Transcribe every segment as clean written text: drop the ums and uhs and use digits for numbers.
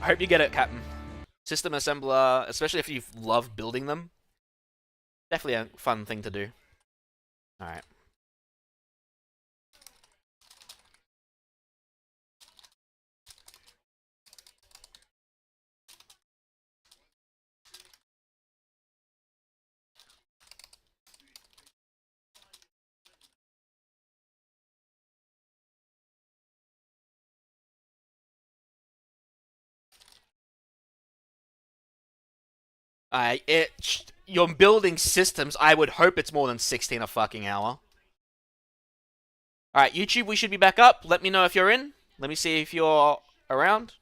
I hope you get it, Captain. System assembler, especially if you love building them. Definitely a fun thing to do. Alright. You're building systems. I would hope it's more than 16 a fucking hour. Alright, YouTube, we should be back up. Let me know if you're in. Let me see if you're around.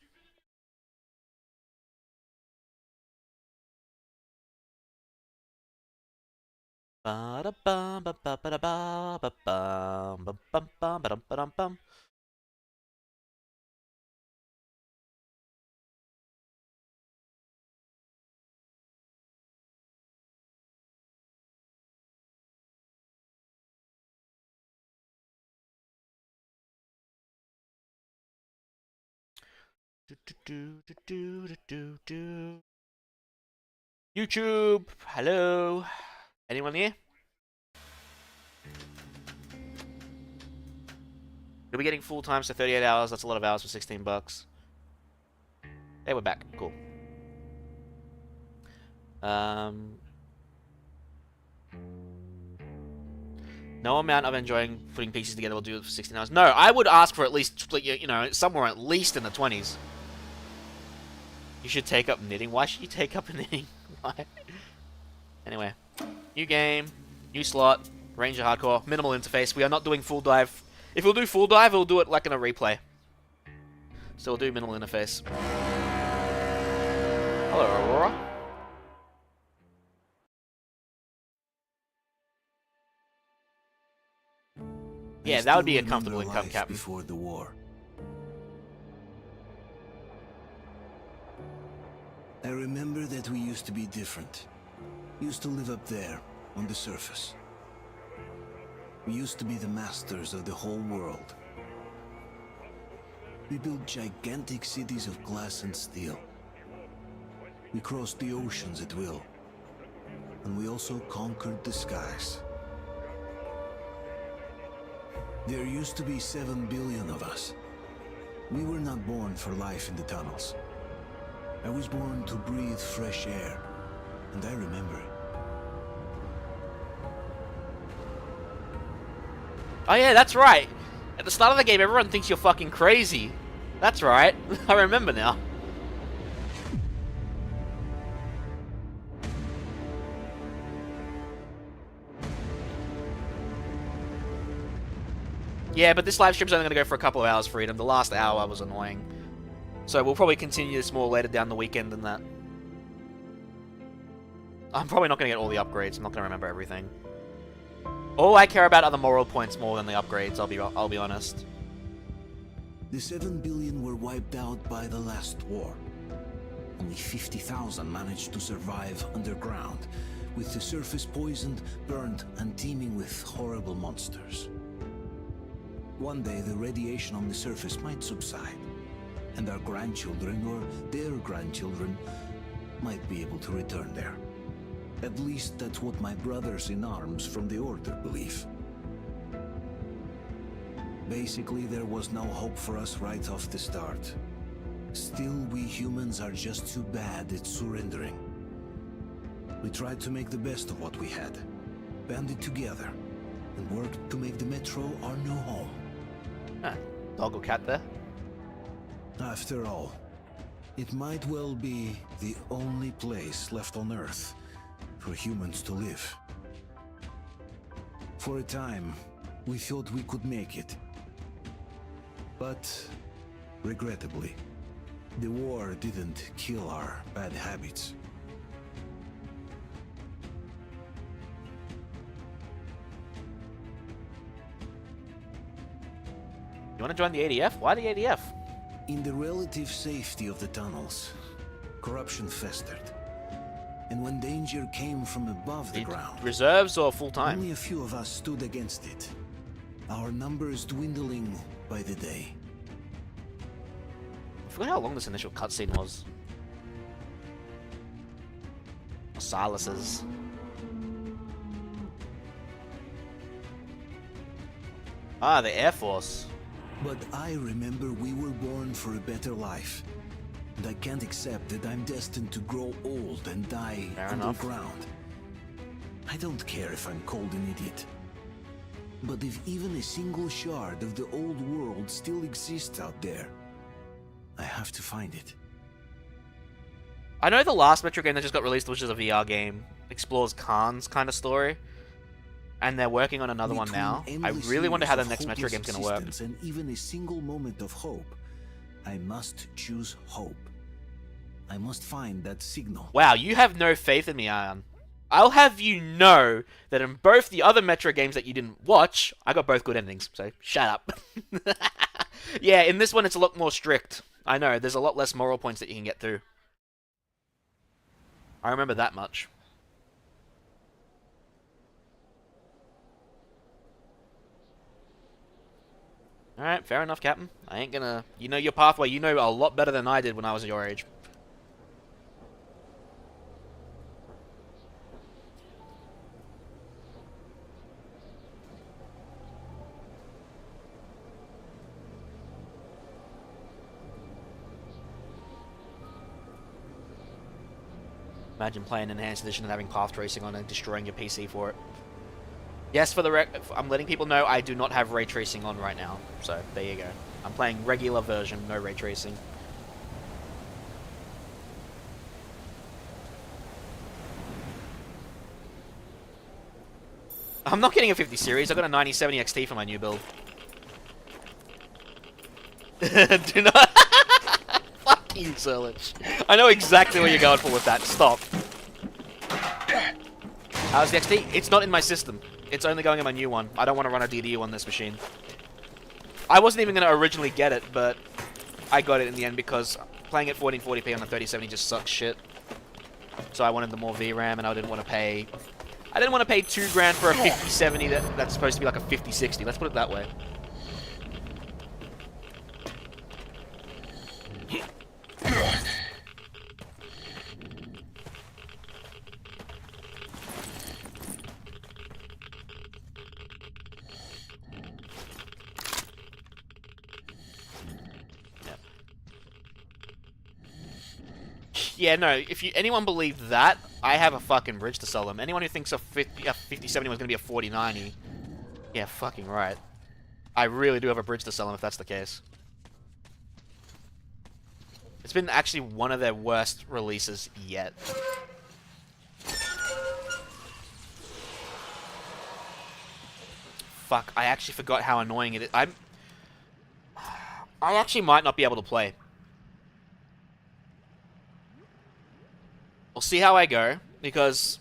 YouTube, hello. Anyone here? You'll be getting full time, so 38 hours. That's a lot of hours for 16 bucks. Hey, we're back. Cool. No amount of enjoying putting pieces together will do it for 16 hours. No, I would ask for at least, you know, somewhere at least in the 20s. You should take up knitting. Why should you take up knitting? Why? Anyway, new game, new slot, Ranger Hardcore, minimal interface. We are not doing full dive. If we'll do full dive, we'll do it like in a replay. So we'll do minimal interface. Hello, Aurora. Yeah, that would be a comfortable income, Captain. Before the war. I remember that we used to be different. Used to live up there, on the surface. We used to be the masters of the whole world. We built gigantic cities of glass and steel. We crossed the oceans at will. And we also conquered the skies. There used to be 7 billion of us. We were not born for life in the tunnels. I was born to breathe fresh air, and I remember it. Oh yeah, that's right. At the start of the game, everyone thinks you're fucking crazy. That's right. I remember now. Yeah, but this live stream's only going to go for a couple of hours, Freedom. The last hour was annoying. So we'll probably continue this more later down the weekend than that. I'm probably not going to get all the upgrades. I'm not going to remember everything. All I care about are the moral points more than the upgrades, I'll be honest. The 7 billion were wiped out by the last war. Only 50,000 managed to survive underground, with the surface poisoned, burnt, and teeming with horrible monsters. One day the radiation on the surface might subside, and our grandchildren or their grandchildren might be able to return there. At least that's what my brothers in arms from the Order believe. Basically, there was no hope for us right off the start. Still, we humans are just too bad at surrendering. We tried to make the best of what we had, banded together, and worked to make the Metro our new home. Huh. Dog or cat there? After all, it might well be the only place left on Earth for humans to live. For a time, we thought we could make it. But, regrettably, the war didn't kill our bad habits. You want to join the ADF? Why the ADF? In the relative safety of the tunnels, corruption festered. And when danger came from above the ground, reserves or full-time? Only a few of us stood against it. Our numbers dwindling by the day. forgot how long this initial cutscene was. Silas's. Ah, the Air Force. But I remember we were born for a better life. And I can't accept that I'm destined to grow old and die underground. I don't care if I'm called an idiot. But if even a single shard of the old world still exists out there, I have to find it. I know the last Metro game that just got released, which is a VR game, explores Khan's kind of story. And they're working on another one now. I really wonder how the next Metro game's gonna work. And even a single moment of hope, I must choose hope. I must find that signal. Wow, you have no faith in me, Ion. I'll have you know that in both the other Metro games that you didn't watch, I got both good endings, so shut up. Yeah, in this one it's a lot more strict. I know, there's a lot less moral points that you can get through. I remember that much. Alright, fair enough, Captain. I ain't gonna... You know your pathway. You know a lot better than I did when I was your age. Imagine playing Enhanced Edition and having path tracing on and destroying your PC for it. Yes, for the I'm letting people know I do not have ray tracing on right now. So, there you go. I'm playing regular version, no ray tracing. I'm not getting a 50 series. I got a 9070 XT for my new build. Do not... Fuck you, Surlich. I know exactly what you're going for with that. Stop. How's the XT? It's not in my system. It's only going in my new one. I don't want to run a DDU on this machine. I wasn't even going to originally get it, but I got it in the end because playing at 1440p on the 3070 just sucks shit. So I wanted the more VRAM, and I didn't want to pay... I didn't want to pay $2 grand for a 5070 that's supposed to be like a 5060. Let's put it that way. Yeah, no, if anyone believed that, I have a fucking bridge to sell them. Anyone who thinks a 5070 was going to be a 4090, yeah, fucking right. I really do have a bridge to sell them if that's the case. It's been actually one of their worst releases yet. Fuck, I actually forgot how annoying it is. I actually might not be able to play. We'll see how I go, because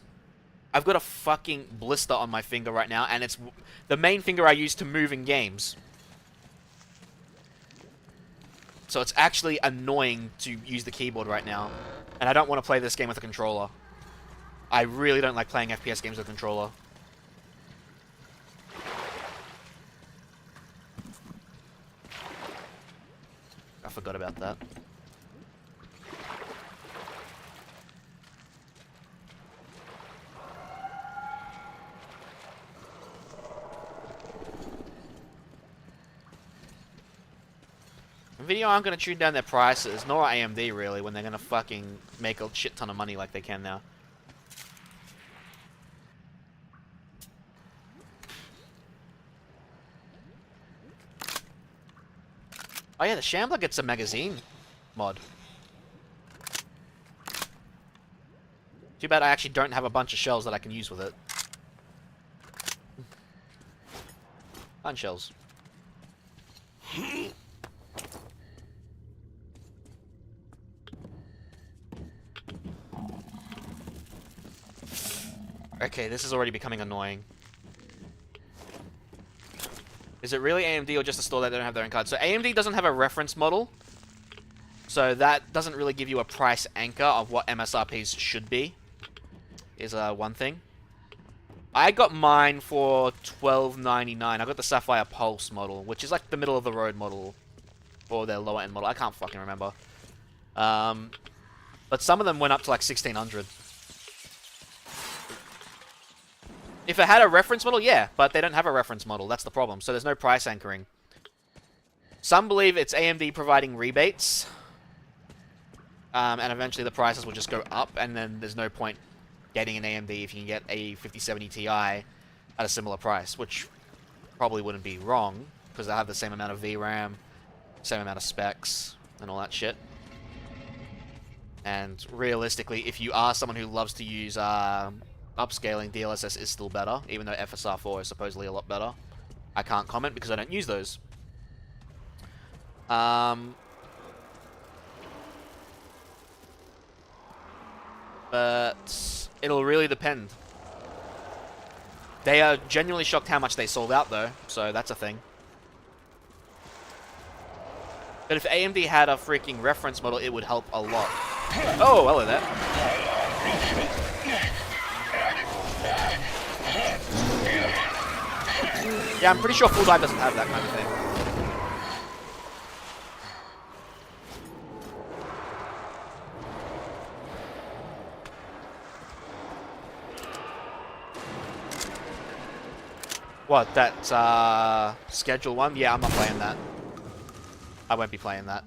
I've got a fucking blister on my finger right now, and it's the main finger I use to move in games. So it's actually annoying to use the keyboard right now, and I don't want to play this game with a controller. I really don't like playing FPS games with a controller. I forgot about that. Nvidia aren't going to tune down their prices, nor AMD really, when they're going to fucking make a shit ton of money like they can now. Oh yeah, the Shambler gets a magazine mod. Too bad I actually don't have a bunch of shells that I can use with it. Fun shells. Okay, this is already becoming annoying. Is it really AMD or just a store that don't have their own cards? So AMD doesn't have a reference model. So that doesn't really give you a price anchor of what MSRPs should be. Is one thing. I got mine for $12.99. I got the Sapphire Pulse model, which is like the middle of the road model. Or their lower end model. I can't fucking remember. But some of them went up to like 1600. If it had a reference model, yeah, but they don't have a reference model. That's the problem. So there's no price anchoring. Some believe it's AMD providing rebates, and eventually the prices will just go up, and then there's no point getting an AMD if you can get a 5070 Ti at a similar price, which probably wouldn't be wrong, because they have the same amount of VRAM, same amount of specs, and all that shit. And realistically, if you are someone who loves to use upscaling, DLSS is still better, even though FSR4 is supposedly a lot better. I can't comment because I don't use those. But it'll really depend. They are genuinely shocked how much they sold out, though, so that's a thing. But if AMD had a freaking reference model, it would help a lot. Oh, hello there. Yeah, I'm pretty sure Full Dive doesn't have that kind of thing. What, that, schedule one? Yeah, I'm not playing that. I won't be playing that.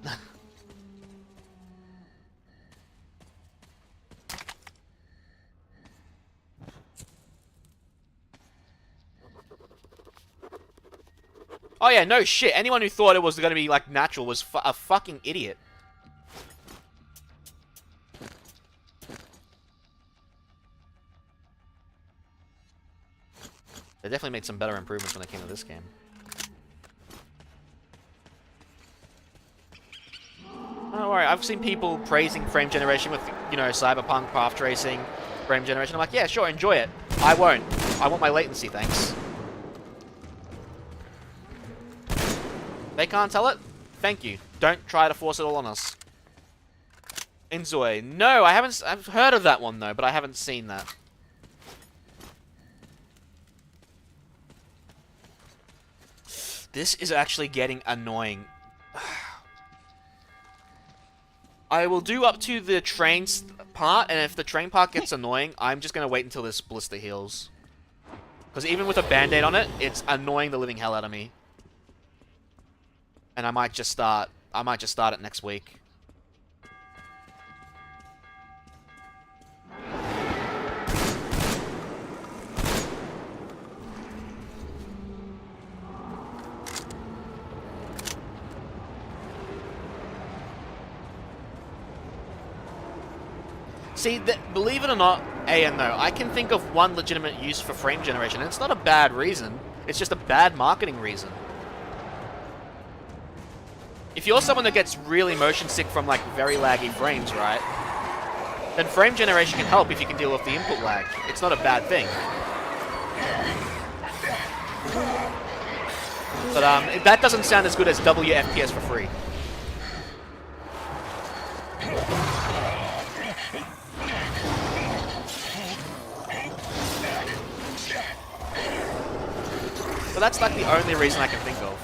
Oh yeah, no shit. Anyone who thought it was going to be, like, natural was a fucking idiot. They definitely made some better improvements when it came to this game. Don't worry, I've seen people praising frame generation with, you know, Cyberpunk, path tracing, frame generation. I'm like, yeah, sure, enjoy it. I won't. I want my latency, thanks. They can't tell it? Thank you. Don't try to force it all on us. Enjoy. No, I haven't. I've heard of that one, though, but I haven't seen that. This is actually getting annoying. I will do up to the train part, and if the train part gets annoying, I'm just going to wait until this blister heals. Because even with a band-aid on it, it's annoying the living hell out of me. And I might just start it next week. See, believe it or not, A and no, I can think of one legitimate use for frame generation, and it's not a bad reason. It's just a bad marketing reason. If you're someone that gets really motion sick from, like, very laggy frames, right? Then frame generation can help if you can deal with the input lag. It's not a bad thing. But that doesn't sound as good as WFPS for free. But that's like the only reason I can think of.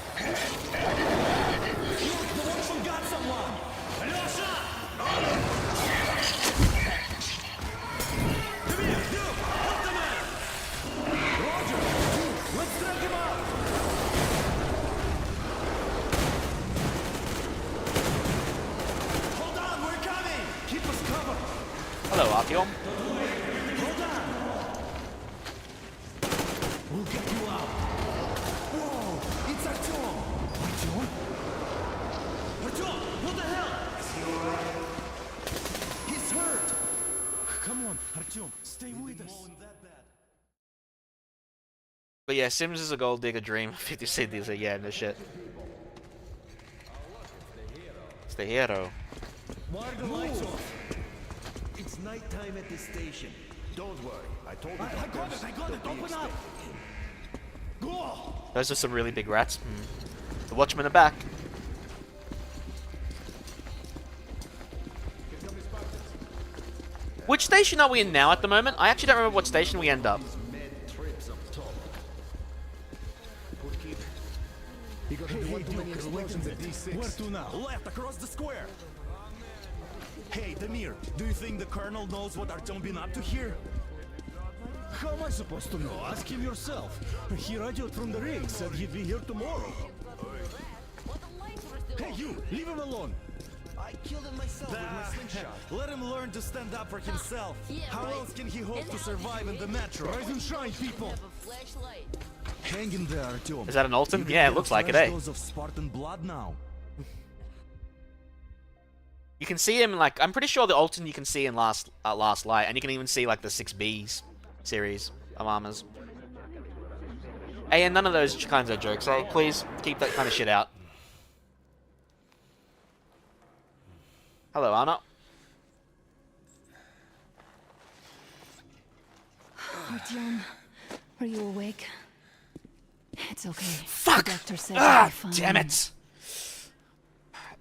Hello, Artyom. We'll get you out. Whoa, it's Artyom. Artyom? Artyom, what the hell? He's hurt. Come on, Artyom, stay with us. But yeah, Sims is a gold digger dream. 50 cities, yeah, no shit. It's the hero. Why are the lights off? It's nighttime at the station. Don't worry, I told you. I got it, open up! Go! Those are some really big rats. The Watchmen are back. Which station are we in now at the moment? I actually don't remember what station we end up. Hey, Duke, where to now? Left across the square. Hey, Demir, do you think the Colonel knows what Artyom been up to here? How am I supposed to know? Ask him yourself. He radioed from the rig, said he'd be here tomorrow. Hey, you! Leave him alone! I killed him myself with my slingshot. Let him learn to stand up for himself. How else can he hope to survive in the metro? Rise and shine, people! Hang in there, Artyom. Is that an Alton? You Yeah, it get looks a like it, fresh eh? dose of Spartan blood now. You can see him, like, I'm pretty sure the Alton you can see in Last Light, and you can even see, like, the 6Bs series of armors. Hey, and none of those kinds of jokes, eh? Please, keep that kind of shit out. Hello, Anna. Artyom, are you awake? It's okay. Fuck! The doctor said Ah, you'll be fine. damn it!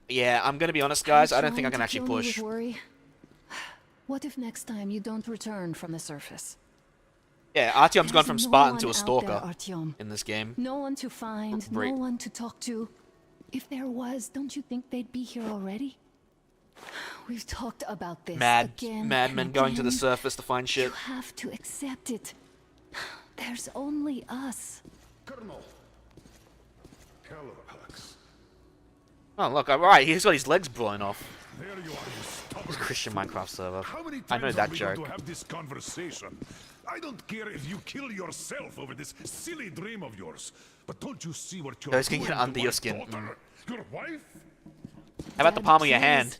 Yeah, I'm gonna be honest, guys. I don't think I can actually Trying to push. kill me with worry? What if next time you don't return from the surface? Yeah, Artyom's gone from There's no Spartan to one a out stalker there, Artyom. in this game. No one to find, Great. no one to talk to. If there was, don't you think they'd be here already? We've talked about this again. Madmen and going to the again. surface to find shit. You have to accept it. There's only us. Colonel! Hello, Alex. Oh, look, alright, he's got his legs blown off. There you are, you stubborn Christian fool. Minecraft server. How many I know times that are we joke. going to have this conversation? I don't care if you kill yourself over this silly dream of yours, but don't you see what you're Those doing can get to under my your skin. daughter? Your wife? How about the palm of your hand?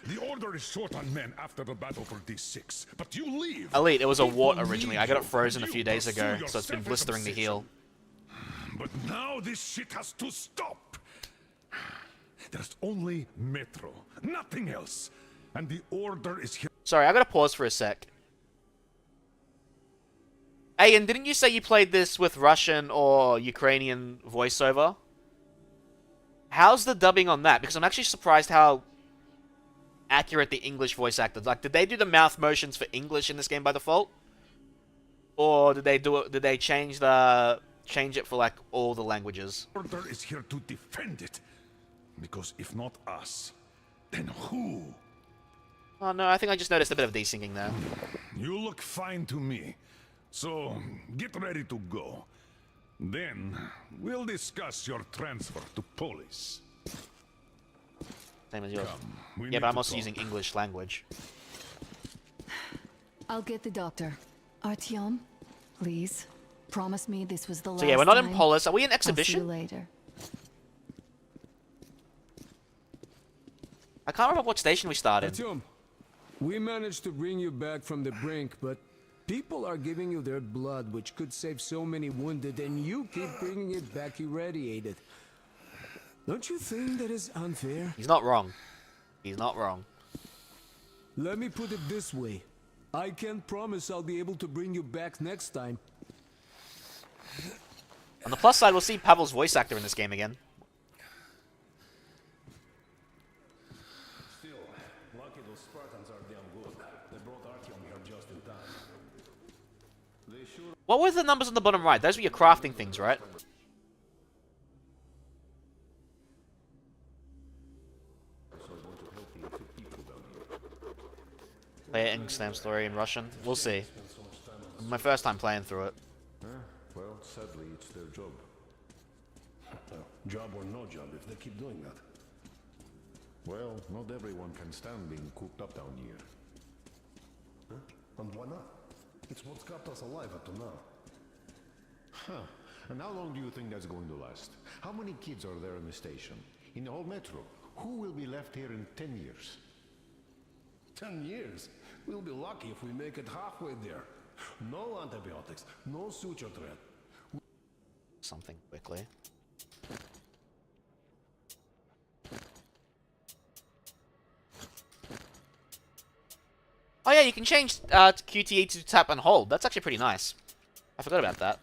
The order is short on men after the battle for D6, but you leave. Elite, it was a People wart need originally. I got it you, frozen a and few you days pursue ago, your so it's been blistering the heel. But now this shit has to stop. There's only Metro, nothing else. And the order is here. Sorry, I gotta pause for a sec. Hey, and didn't you say you played this with Russian or Ukrainian voiceover? How's the dubbing on that? Because I'm actually surprised how accurate the English voice actors. Like, did they do the mouth motions for English in this game by default, or did they do it? Did they change it for like all the languages? Order is here to defend it. Because if not us, then who? Oh no, I think I just noticed a bit of desyncing there. You look fine to me. So, get ready to go. Then, we'll discuss your transfer to police. Same as yours. We Yeah, need but I'm to also talk. using English language. I'll get the doctor. Artyom, please, promise me this was the last So yeah, we're not in time. Polis. Are we in I'll see you exhibition? later. I can't remember what station we started. Artyom, we managed to bring you back from the brink, but people are giving you their blood, which could save so many wounded, and you keep bringing it back irradiated. Don't you think that is unfair? He's not wrong. He's not wrong. Let me put it this way. I can't promise I'll be able to bring you back next time. On the plus side, we'll see Pavel's voice actor in this game again. Still, lucky those Spartans are damn good. They brought Artyom here just in time. They should. What were the numbers on the bottom right? Those were your crafting things, right? Play Inkstand story in Russian. We'll see. My first time playing through it. Well, sadly, it's their job. Job or no job, if they keep doing that. Well, not everyone can stand being cooped up down here. And why not? It's what's kept us alive up to now. Huh. And how long do you think that's going to last? How many kids are there in the station? In the whole metro? Who will be left here in 10 years? 10 years? We'll be lucky if we make it halfway there. No antibiotics, no suture thread. Something quickly. Oh yeah, you can change QTE to tap and hold. That's actually pretty nice. I forgot about that.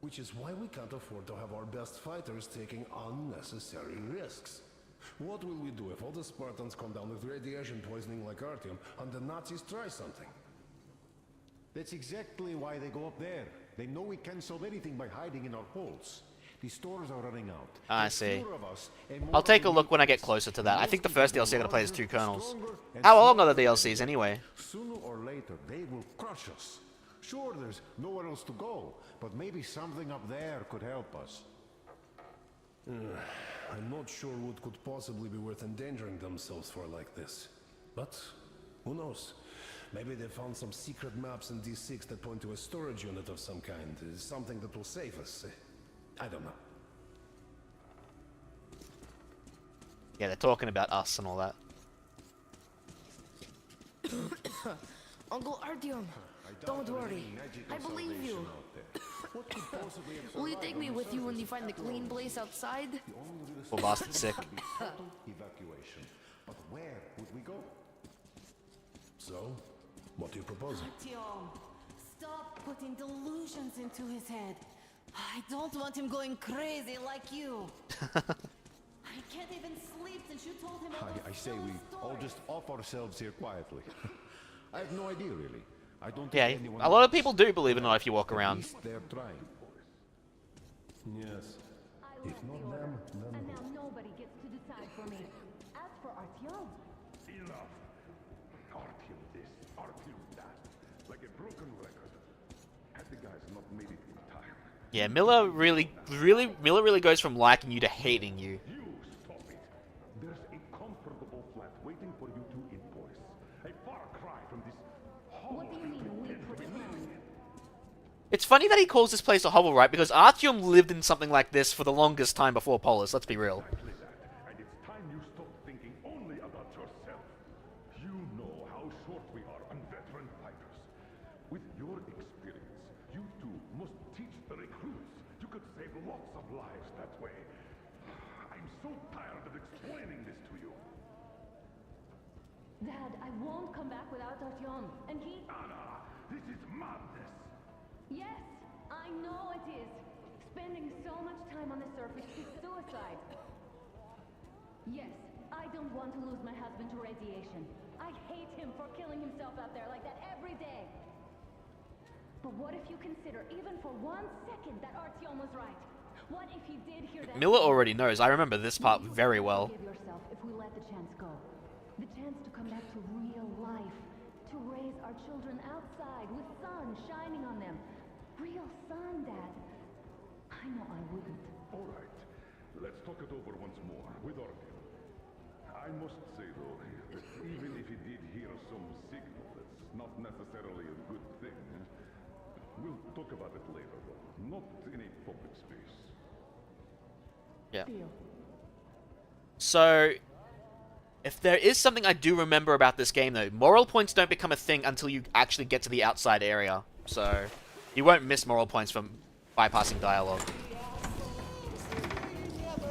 Which is why we can't afford to have our best fighters taking unnecessary risks. What will we do if all the Spartans come down with radiation poisoning like Artyom and the Nazis try something? That's exactly why they go up there. They know we can't solve anything by hiding in our holes. The stores are running out. I see. Fewer of us, and more I'll take of a the look when I get mutants. closer to that. I think the first DLC I'm gonna play is 2 Larger, Colonels. stronger, and How long are the smarter. DLCs anyway? Sooner or later, they will crush us. Sure, there's nowhere else to go, but maybe something up there could help us. I'm not sure what could possibly be worth endangering themselves for like this. But who knows? Maybe they found some secret maps in D6 that point to a storage unit of some kind. Something that will save us. I don't know. Yeah, they're talking about us and all that. Uncle Artyom, don't worry. I believe you. Will you take me with you when you find the clean place outside? Poor bastard's sick. Evacuation. But where would we go? So, what are you proposing? Artyom, stop putting delusions into his head. I don't want him going crazy like you. I can't even sleep since you told him all those I say silly we all stories. just off ourselves here quietly. I have no idea, really. I don't think Yeah, anyone a lot of knows. people do, believe it or not, if you walk At around. least they're trying. Yes. I If left not the order, them, then and who? now nobody gets to decide for me. As for Artyom, Enough. Artyom this, Artyom that. Like a broken record. Had the guys not made it in time. Yeah, Miller really goes from liking you to hating you. You stop it. There's a comfortable flat waiting for you two in Boris. A far cry from this what do you mean we put it down? It's funny that he calls this place a hovel, right? Because Artyom lived in something like this for the longest time before Polis, let's be real. exactly that. And it's time you stopped thinking only about yourself. You know how short we are on veteran fighters. With your experience, you two must teach the recruits. You could save lots of lives that way. I'm so tired of explaining this to you. Dad, I won't come back without Artyom. And he... Anna, this is madness. Yes, I know it is. Spending so much time on the surface is suicide. Yes, I don't want to lose my husband to radiation. I hate him for killing himself out there like that every day. But what if you consider, even for 1 second, that Artyom was right? What if he did hear that? Miller already knows. I remember this part very well. Give yourself if we let the chance go. The chance to come back to real life. To raise our children outside with sun shining on them. Real sun, Dad. I know I wouldn't. All right, let's talk it over once more with Artyom. I must say, though, that even if he did hear some signal, that's not necessarily a good thing. We'll talk about it later, though. Not in a public space. Yeah. Deal. So, if there is something I do remember about this game, though, moral points don't become a thing until you actually get to the outside area. So, you won't miss moral points from bypassing dialogue.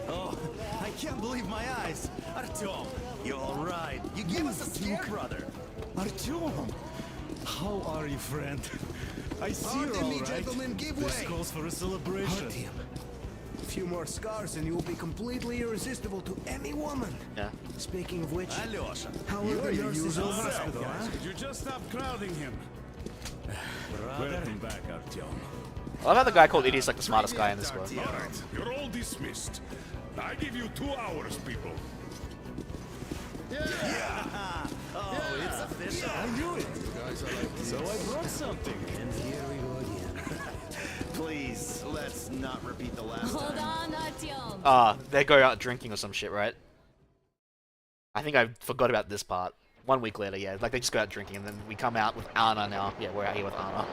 Oh, I can't believe my eyes. Artyom, you're all right. You gave us a scare, brother. Artyom, how are you, friend? I see you're all right. Gentlemen, give This way. calls for a celebration. Artyom. A few more scars and you will be completely irresistible to any woman. Yeah. Speaking of which, Alyosha, how are you're the your nurses usual in the hospital, self, huh? Could you just stop crowding him? Welcome back, Artyom. I love how the guy called Idiot's like the smartest guy in this squad. All right, you're all dismissed. I give you 2 hours, people. Oh, it's official. I knew it. So I brought something. And here we go again. Please, let's not repeat the last Hold time. on, Artyom. Ah, they go out drinking or some shit, right? I think I forgot about this part. 1 week later, yeah. Like, they just go out drinking, and then we come out with Anna now. Yeah, we're out here with Anna.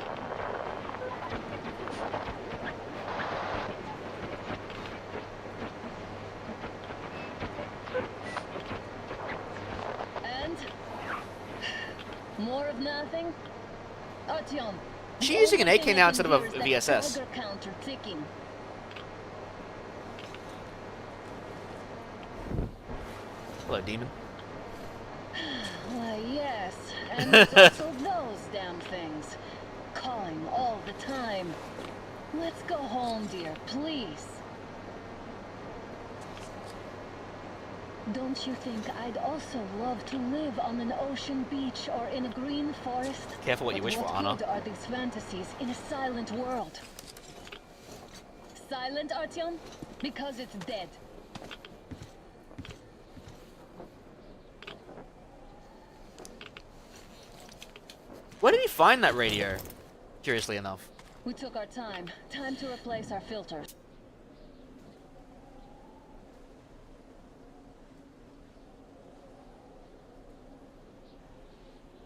And? More of nothing? Artyom. She's using an AK now instead of a VSS. Counter ticking. Hello, demon. Why, yes. And there's also those damn things. Calling all the time. Let's go home, dear, please. Don't you think I'd also love to live on an ocean beach or in a green forest? Careful what you wish for, Anna. What good are these fantasies in a silent world? Silent, Artyom? Because it's dead. Where did he find that radio? Curiously enough. We took our time. Time to replace our filters.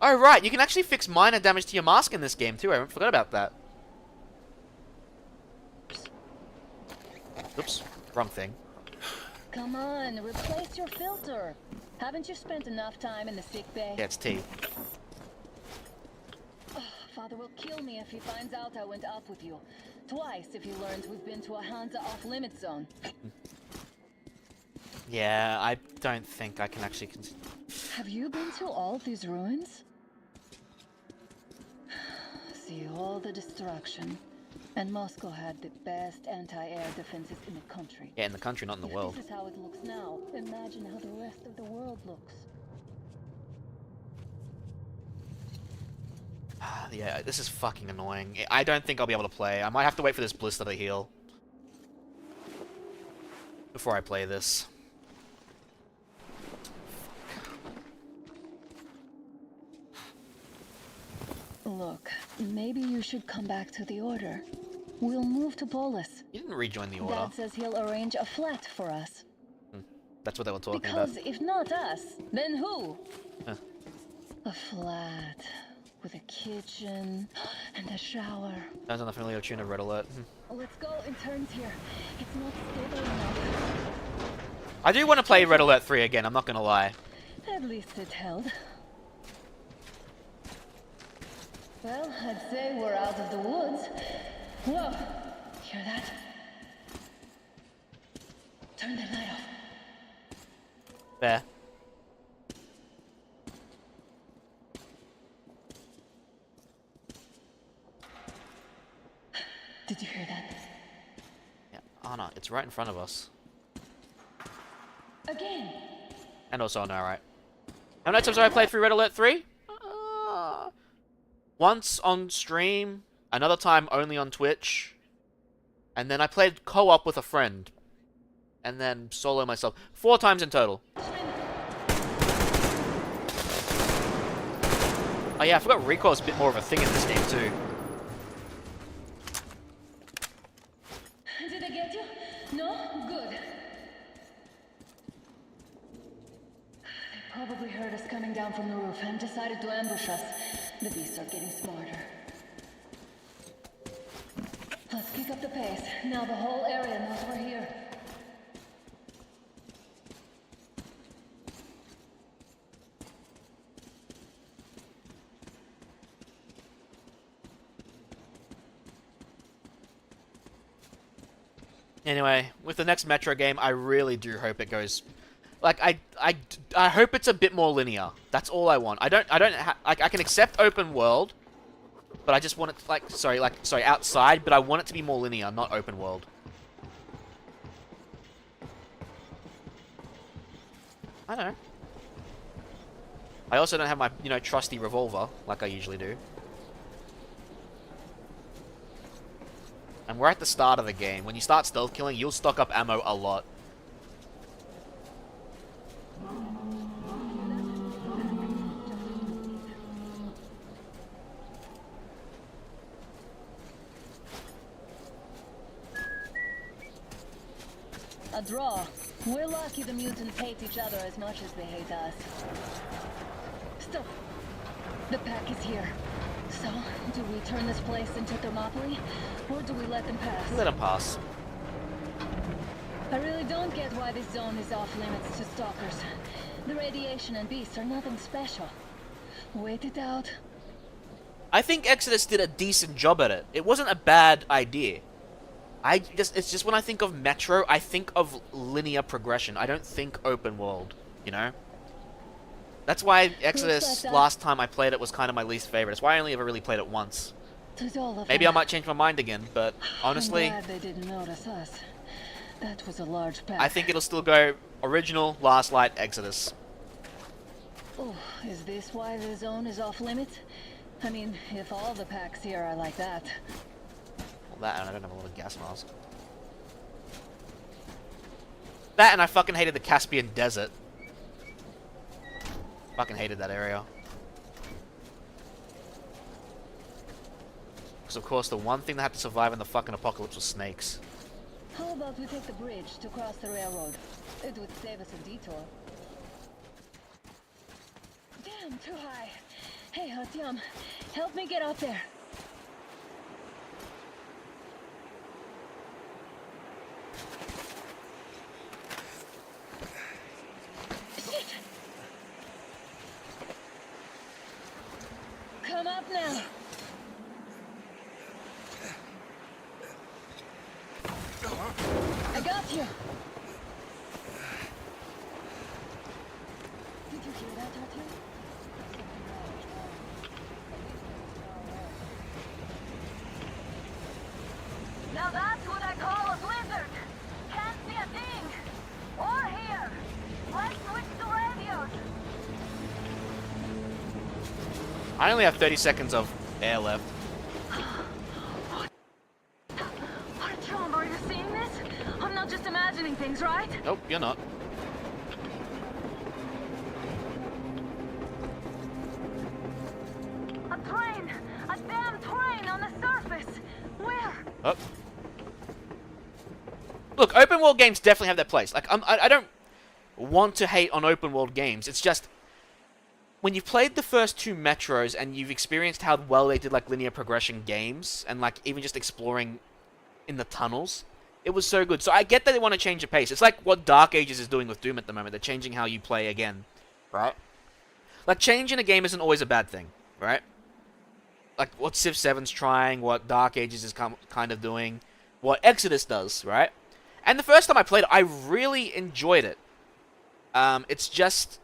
Oh, right. You can actually fix minor damage to your mask in this game, too. I forgot about that. Oops. Wrong thing. Come on, replace your filter. Haven't you spent enough time in the sick bay? Yeah, it's T. Father will kill me if he finds out I went up with you. Twice if he learns we've been to a Hansa off-limit zone. Yeah, I don't think I can actually... Have you been to all these ruins? See all the destruction. And Moscow had the best anti-air defenses in the country. Yeah, in the country, not in the world. This is how it looks now. Imagine how the rest of the world looks. Yeah, this is fucking annoying. I don't think I'll be able to play. I might have to wait for this blister to heal before I play this. Look, maybe you should come back to the Order. We'll move to Polis. You didn't rejoin the Order. Dad says he'll arrange a flat for us. That's what they were talking Because about. if not us, then who? Huh. A flat with a kitchen and a shower. Sounds on the familiar tune of Red Alert. Let's go in turns here. It's not stable enough. I do want to play Red Alert 3 again, I'm not gonna lie. At least it held. Well, I'd say we're out of the woods. Whoa! Hear that? Turn the light off. There. Did you hear that? Yeah, Anna, it's right in front of us. Again! And also, no, right? How many times have I played through Red Alert 3? Once on stream, another time only on Twitch, and then I played co-op with a friend, and then solo myself. 4 times in total. Oh yeah, I forgot recoil's a bit more of a thing in this game too. Did I get you? No? Good. They probably heard us coming down from the roof and decided to ambush us. The beasts are getting smarter. Let's pick up the pace. Now the whole area knows we're here. Anyway, with the next Metro game, I really do hope it goes... Like, I hope it's a bit more linear. That's all I want. I can accept open world, but I just want it, sorry, outside, but I want it to be more linear, not open world. I don't know. I also don't have my, trusty revolver, like I usually do. And we're at the start of the game. When you start stealth killing, you'll stock up ammo a lot. A draw. We're lucky the mutants hate each other as much as they hate us. Stop. The pack is here. So, do we turn this place into Thermopylae, or do we let them pass? Let them pass. I really don't get why this zone is off limits to stalkers. The radiation and beasts are nothing special. Wait it out. I think Exodus did a decent job at it. It wasn't a bad idea. It's just when I think of Metro, I think of linear progression. I don't think open world, That's why Exodus, last time I played it, was kind of my least favorite. That's why I only ever really played it once. To all of Maybe I them. might change my mind again, but honestly, I'm glad they didn't notice us. That was a large pack. I think it'll still go original, Last Light, Exodus. Oh, is this why the zone is off limits? I mean, if all the packs here are like that. Well, that and I don't have a lot of gas mask. That and I fucking hated the Caspian Desert. Fucking hated that area. Because of course the one thing that had to survive in the fucking apocalypse was snakes. How about we take the bridge to cross the railroad? It would save us a detour. Damn, too high. Hey, Artyom, help me get up there. Shit! Come up now. I got you. Did you hear that, Artyom? Now that's what I call a blizzard. Can't see a thing. Or hear. Let's switch to radios. I only have 30 seconds of air left. Artyom, are you seeing this? I'm not just imagining things, right? Nope, you're not. A train. A damn train on the surface. Where? Oh. Look, open world games definitely have their place. Like, I don't want to hate on open world games. It's just when you've played the first two Metros and you've experienced how well they did like linear progression games and like even just exploring in the tunnels, it was so good. So I get that they want to change the pace. It's like what Dark Ages is doing with Doom at the moment. They're changing how you play again, right? Like change in a game isn't always a bad thing, right? Like what Civ 7's trying, what Dark Ages is kind of doing, what Exodus does, right? And the first time I played it, I really enjoyed it. It's just,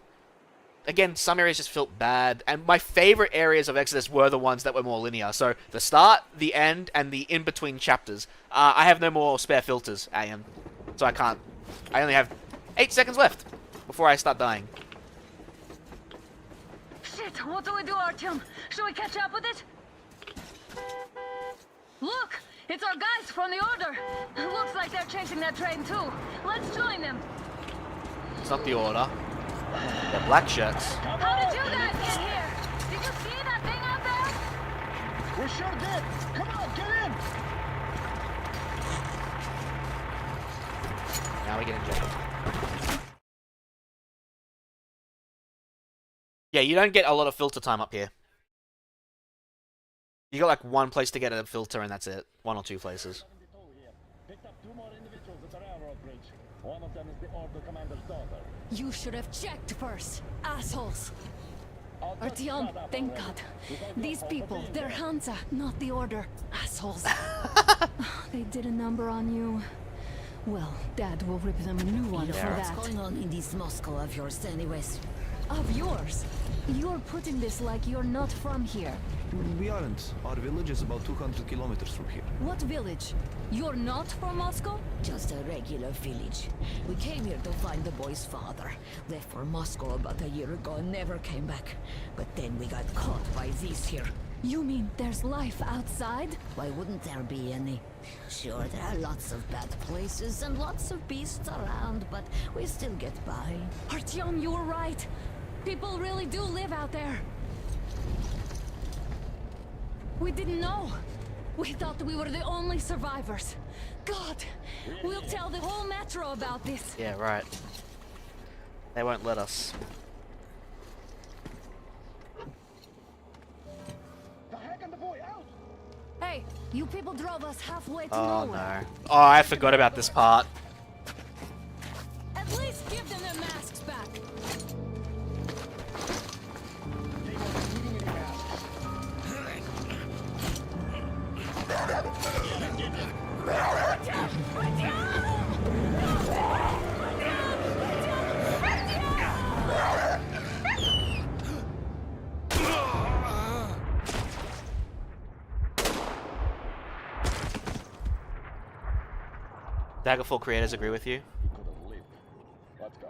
again, some areas just felt bad, and my favorite areas of Exodus were the ones that were more linear. So the start, the end, and the in-between chapters. I have no more spare filters, Ian, so I can't. I only have 8 seconds left before I start dying. Shit, what do we do, Artyom? Should we catch up with it? Look! It's our guys from the Order! Looks like they're chasing that train too. Let's join them. It's not the Order. They're black shirts. How did you guys get here? Did you see that thing out there? We sure did. Come on, get in. Now we get injected. Yeah, you don't get a lot of filter time up here. You got like one place to get a filter and that's it. One or two places. Picked up 2 more individuals at the railroad bridge. One of them is the Order commander's daughter. You should have checked first, assholes. Artyom, thank God. These people, they're Hansa, not the Order. Assholes. They did a number on you. Well, Dad will rip them a new one for that. What's going on in this Moscow of yours anyways? Of yours? You're putting this like you're not from here. We aren't. Our village is about 200 kilometers from here. What village? You're not from Moscow? Just a regular village. We came here to find the boy's father. Left for Moscow about a year ago and never came back. But then we got caught by these here. You mean there's life outside? Why wouldn't there be any? Sure, there are lots of bad places and lots of beasts around, but we still get by. Artyom, you were right. People really do live out there. We didn't know. We thought we were the only survivors. God, we'll tell the whole metro about this. Yeah, right. They won't let us. Hey, you people drove us halfway to Oh nowhere. no. Oh, I forgot about this part. At least give them their masks back. Daggerfall creators agree with you. You could have lived. Let's go.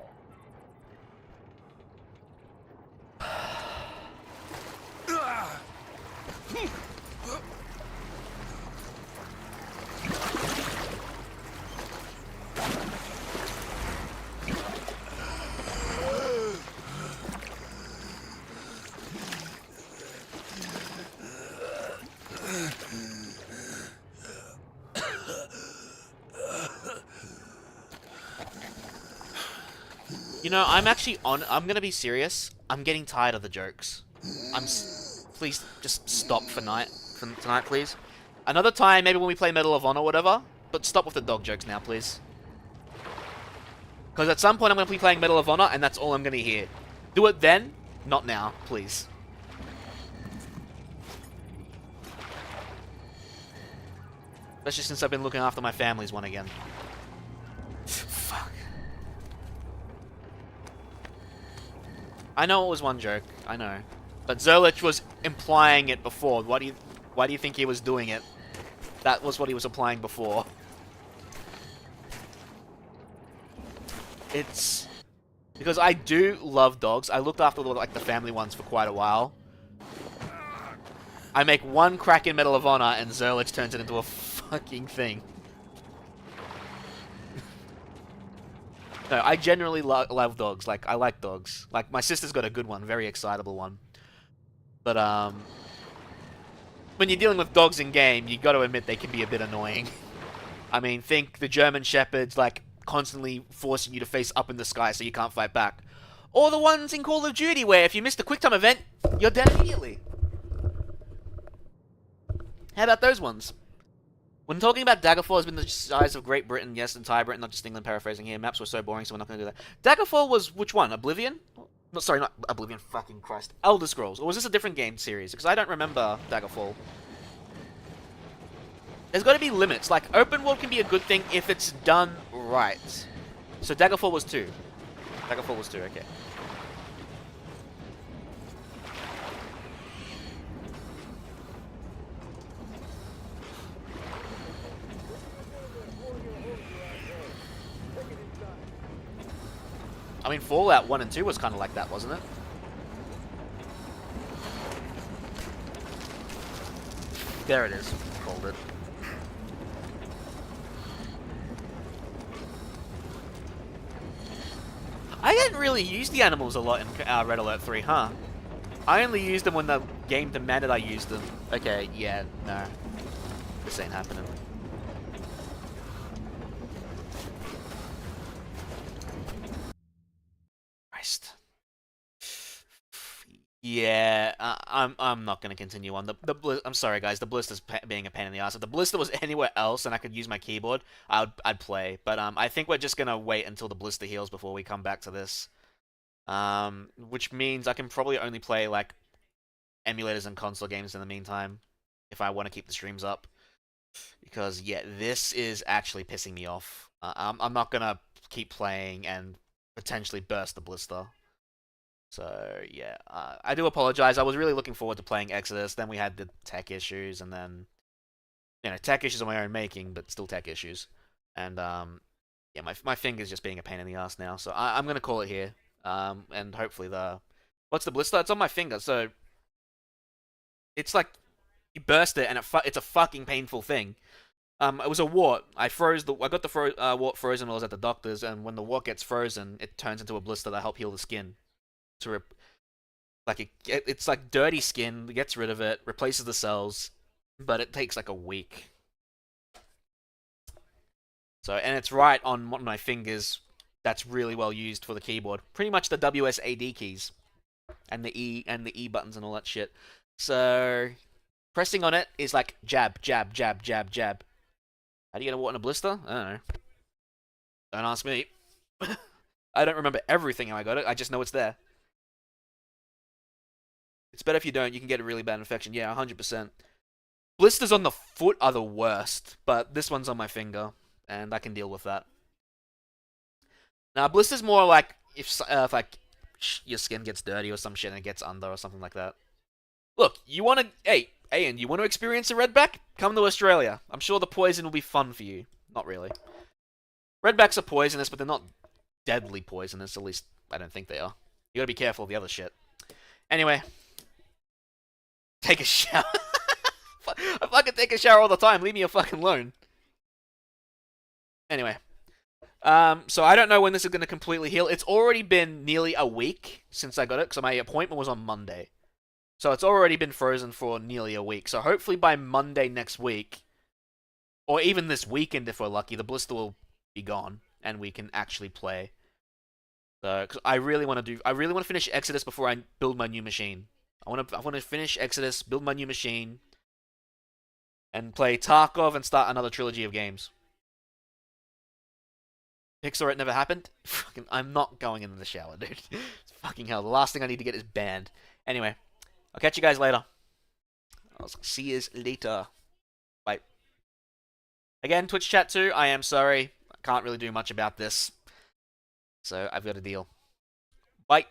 You know, I'm gonna be serious. I'm getting tired of the jokes. Please, just stop for tonight, please. Another time, maybe when we play Medal of Honor or whatever, but stop with the dog jokes now, please. Because at some point I'm gonna be playing Medal of Honor, and that's all I'm gonna hear. Do it then, not now, please. Especially since I've been looking after my family's one again. Fuck. I know it was one joke. I know. But Zerlich was implying it before. Why do you think he was doing it? That was what he was applying before. It's because I do love dogs. I looked after like the family ones for quite a while. I make one crack in Medal of Honor and Zerlich turns it into a fucking thing. No, I generally love dogs. Like, I like dogs. Like, my sister's got a good one, very excitable one. But, when you're dealing with dogs in game, you got to admit they can be a bit annoying. I mean, think the German Shepherds, like, constantly forcing you to face up in the sky so you can't fight back. Or the ones in Call of Duty where if you missed a QuickTime event, you're dead immediately. How about those ones? When talking about Daggerfall has been the size of Great Britain, yes, entire Britain, not just England, paraphrasing here. Maps were so boring, so we're not going to do that. Daggerfall was which one? Oblivion? No, sorry, not Oblivion, fucking Christ. Elder Scrolls. Or was this a different game series? Because I don't remember Daggerfall. There's got to be limits. Like, open world can be a good thing if it's done right. So Daggerfall was 2. Daggerfall was 2, okay. I mean, Fallout 1 and 2 was kind of like that, wasn't it? There it is. Called it. I didn't really use the animals a lot in Red Alert 3, huh? I only used them when the game demanded I use them. Okay, yeah, no. This ain't happening. Christ. Yeah, I'm not gonna continue on I'm sorry, guys. The blister's being a pain in the ass. If the blister was anywhere else and I could use my keyboard, I'd play. But I think we're just gonna wait until the blister heals before we come back to this. Which means I can probably only play like emulators and console games in the meantime if I want to keep the streams up. Because yeah, this is actually pissing me off. I'm not gonna keep playing and potentially burst the blister. So yeah, I do apologize. I was really looking forward to playing Exodus. Then we had the tech issues, and then tech issues of my own making, but still tech issues. And yeah, my finger's just being a pain in the ass now. So I'm gonna call it here. And hopefully what's the blister? It's on my finger. So it's like you burst it, and it's a fucking painful thing. It was a wart. I got the wart frozen while I was at the doctor's, and when the wart gets frozen, it turns into a blister that help heal the skin. It's like dirty skin, gets rid of it, replaces the cells, but it takes like a week. So, and it's right on one of my fingers. That's really well used for the keyboard. Pretty much the WSAD keys, and the E buttons and all that shit. So, pressing on it is like jab, jab, jab, jab, jab. How do you get a wart in a blister? I don't know. Don't ask me. I don't remember everything how I got it. I just know it's there. It's better if you don't. You can get a really bad infection. Yeah, 100%. Blisters on the foot are the worst, but this one's on my finger, and I can deal with that. Now, blisters more like if like your skin gets dirty or some shit and it gets under or something like that. Look, hey, Ian, you want to experience a redback? Come to Australia. I'm sure the poison will be fun for you. Not really. Redbacks are poisonous, but they're not deadly poisonous. At least I don't think they are. You gotta be careful of the other shit. Anyway, take a shower. I fucking take a shower all the time. Leave me fucking alone. Anyway, so I don't know when this is gonna completely heal. It's already been nearly a week since I got it, because my appointment was on Monday. So it's already been frozen for nearly a week. So hopefully by Monday next week, or even this weekend if we're lucky, the blister will be gone and we can actually play. Cause I really want to finish Exodus before I build my new machine. I want to finish Exodus, build my new machine, and play Tarkov and start another trilogy of games. Pixar, it never happened. Fucking, I'm not going into the shower, dude. Fucking hell, the last thing I need to get is banned. Anyway, I'll catch you guys later. I'll see you later. Bye. Again, Twitch chat too. I am sorry. I can't really do much about this. So I've got a deal. Bye.